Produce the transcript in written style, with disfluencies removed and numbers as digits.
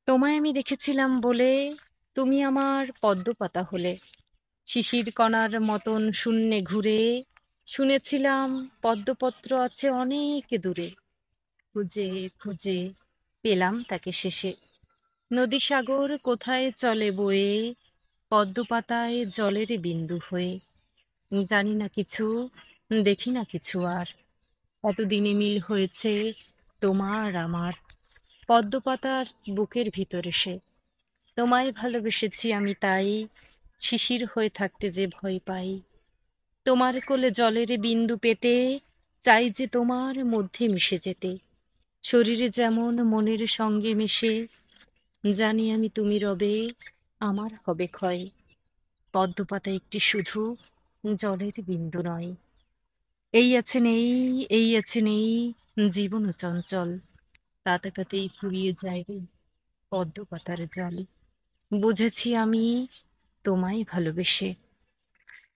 তোমায় আমি দেখেছিলাম বলে তুমি আমার পদ্মপাতা হলে, শিশির কণার মতন শূন্যে ঘুরে। শুনেছিলাম পদ্মপত্র আছে অনেক দূরে। খুঁজে খুঁজে পেলাম তাকে শেষে। নদী সাগর কোথায় চলে বয়ে, পদ্মপাতায় জলের বিন্দু হয়ে। জানি না কিছু, দেখি না কিছু আর। এতদিনে মিল হয়েছে তোমার আমার, পদ্মপাতার বুকের ভিতর এসে। তোমায় ভালোবেসেছি আমি তাই, শিশির হয়ে থাকতে যে ভয় পাই। তোমার কোলে জলের বিন্দু পেতে, চাই যে তোমার মধ্যে মিশে যেতে। শরীরে যেমন মনের সঙ্গে মেশে, জানি আমি তুমি রবে, আমার হবে ক্ষয়। পদ্মপাতা একটি শুধু জলের বিন্দু নয়। এই আছে নেই, এই আছে নেই, জীবন চঞ্চল। তাতে তাতেই ফুরিয়ে যায় রে পদ্মপাতার জল। বুঝেছি আমি তোমায় ভালোবেসে।